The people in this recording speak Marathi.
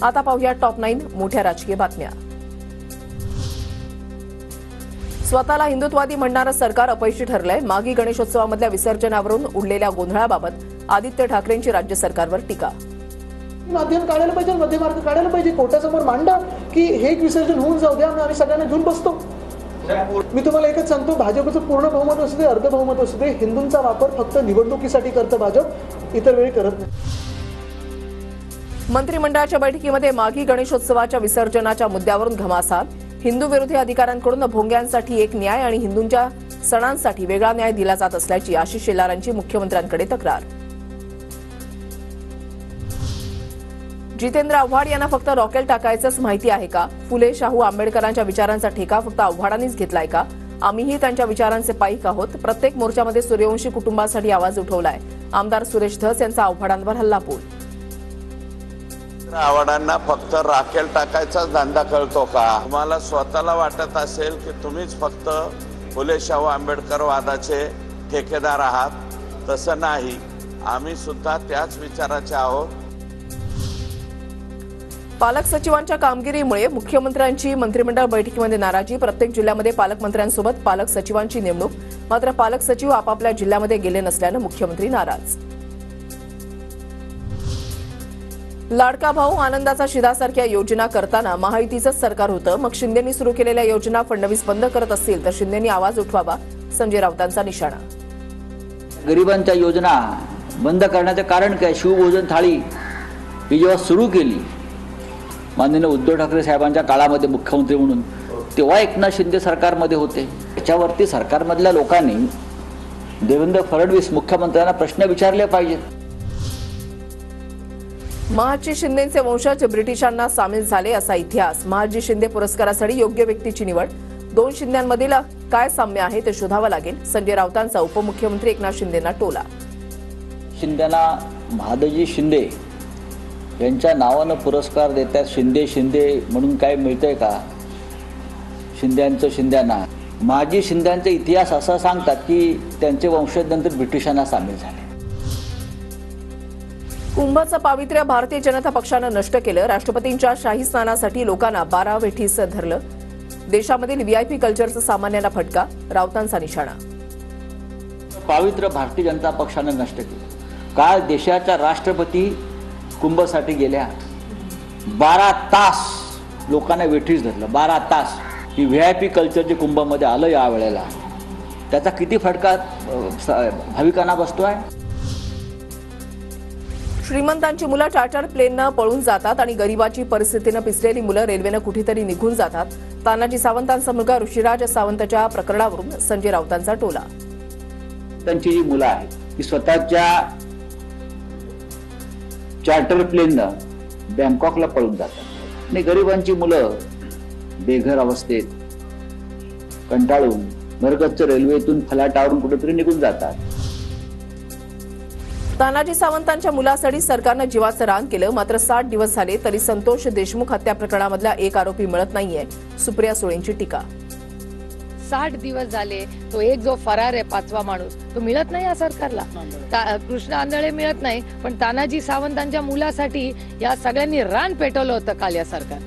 आता पाहूया टॉप 9 मोठ्या राजकीय बातम्या। स्वतःला हिंदुत्ववादी म्हणणारं सरकार अपयशी ठरलंय। मागी गणेशोत्सवामधल्या विसर्जनावरून उडलेल्या गोंधळाबाबत आदित्य ठाकरेंची राज्य सरकारवर टीका। माध्यम काढायला पाहिजे, मध्य मार्ग काढायला पाहिजे, कोर्टासमोर मांडा की हे एक विसर्जन होऊन जाऊ द्या, आम्ही सगळ्यांना घेऊन बसतो। मी तुम्हाला एकच सांगतो, भाजपचं पूर्ण बहुमत असू दे, अर्ध बहुमत असू दे, हिंदूंचा वापर फक्त निवडणुकीसाठी करतं भाजप, इतर वेळी करत नाही। मंत्रिमंडळाच्या बैठकीमध्ये मागी गणेशोत्सवाच्या विसर्जनाच्या मुद्द्यावरून घमासान। हिंदू विरोधी अधिकाऱ्यांकडून भोंग्यांसाठी एक न्याय आणि हिंदूंच्या सणांसाठी वेगळा न्याय दिला जात असल्याची आशिष शेलारांची मुख्यमंत्र्यांकडे तक्रार। जितेंद्र आव्हाड यांना फक्त रॉकेल टाकायचंच माहिती आहे का? फुले शाहू आंबेडकरांच्या विचारांचा ठेका फक्त आव्हाडांनीच घेतलाय का? आम्हीही त्यांच्या विचारांचे पाईक आहोत। प्रत्येक मोर्चामध्ये सूर्यवंशी कुटुंबासाठी आवाज उठवलाय। आमदार सुरेश धस यांचा आव्हाडांवर हल्लाबोल। आव्हाडांना फक्त राखेल टाकायचाच धंदा कळतो का? तुम्हाला स्वतःला वाटत असेल की तुम्हीच फक्त फुले शाहू आंबेडकर वादाचे ठेकेदार आहात, तसं नाही, आम्ही सुद्धा त्याच विचाराचे आहोत। पालक सचिवांच्या कामगिरीमुळे मुख्यमंत्र्यांची मंत्रिमंडळ बैठकीमध्ये नाराजी। प्रत्येक जिल्ह्यामध्ये पालकमंत्र्यांसोबत पालक सचिवांची नेमणूक, मात्र पालक सचिव आपापल्या जिल्ह्यामध्ये गेले नसल्यानं मुख्यमंत्री नाराज। लाडका भाऊ आनंदाचा शिधासारख्या योजना करताना महायुतीचंच सरकार होतं, मग शिंदेंनी सुरू केलेल्या योजना फडणवीस बंद करत असतील तर शिंदेंनी आवाज उठवावा, संजय राऊतांचा निशाणा। गरिबांच्या योजना बंद करण्याचं कारण काय? शिवभोजन थाळी ही जेव्हा सुरू केली माननीय उद्धव ठाकरे साहेबांच्या काळामध्ये मुख्यमंत्री म्हणून, तेव्हा एकनाथ शिंदे सरकारमध्ये होते। त्याच्यावरती सरकारमधल्या लोकांनी देवेंद्र फडणवीस मुख्यमंत्र्यांना प्रश्न विचारले पाहिजेत। महाजी शिंदेचे वंशज ब्रिटिशांना सामील झाले असा इतिहास। महाजी शिंदे पुरस्कारासाठी योग्य व्यक्तीची निवड। 2 शिंद्यांमधील काय साम्य आहे ते शोधावं लागेल, संजय राऊतांचा उपमुख्यमंत्री एकनाथ शिंदेंना टोला। शिंदेना महादजी शिंदे यांच्या नावानं पुरस्कार देतात। शिंदे शिंदे म्हणून काय मिळतंय का? शिंद्यांचं शिंद्यांना। महाजी शिंद्यांचा इतिहास असा सांगतात की त्यांचे वंशज नंतर ब्रिटिशांना सामील झाले। कुंभचं पावित्र्य भारतीय जनता पक्षानं नष्ट केलं। राष्ट्रपतींच्या शाही स्नानासाठी लोकांना 12 वेठीस धरलं। देशामधील व्हीआयपी कल्चरचा सामान्यांना फटका, राऊतांचा निशाणा। पावित्र्य भारतीय जनता पक्षानं नष्ट केलं। काल देशाच्या राष्ट्रपती कुंभसाठी गेल्या, 12 तास लोकांना वेठीस धरलं। 12 तास ही व्हीआयपी कल्चर जे कुंभमध्ये आलं या वेळेला, त्याचा किती फटका भाविकांना बसतोय। श्रीमंतांची मुलं चार्टर प्लेननं पळून जातात आणि गरिबाची परिस्थितीनं पिसलेली मुलं रेल्वेनं कुठेतरी निघून जातात। तानाजी सावंतांचा मुलगा ऋषिराज सावंतच्या प्रकरणावरून संजय राऊतांचा टोला। त्यांची जी मुलं आहेत ती स्वतःच्या चार्टर प्लेननं बँकॉकला पळून जातात आणि गरिबांची मुलं बेघर अवस्थेत कंटाळून भरगच्च रेल्वेतून फलाटावरून कुठेतरी निघून जातात। तानाजी सावंतांच्या मुलासाठी सरकारनं जीवाचं रान केलं, मात्र 60 दिवस झाले तरी संतोष देशमुख हत्या प्रकरणामधला एक आरोपी मिळत नाहीये, सुप्रिया सुळेंची टीका। 60 दिवस झाले, तो एक जो फरार आहे 5वा माणूस, तो मिळत नाही या सरकारला। कृष्ण आंधळे मिळत नाही, पण तानाजी सावंतांच्या मुलासाठी या सगळ्यांनी रान पेटवलं होतं काल या सरकार।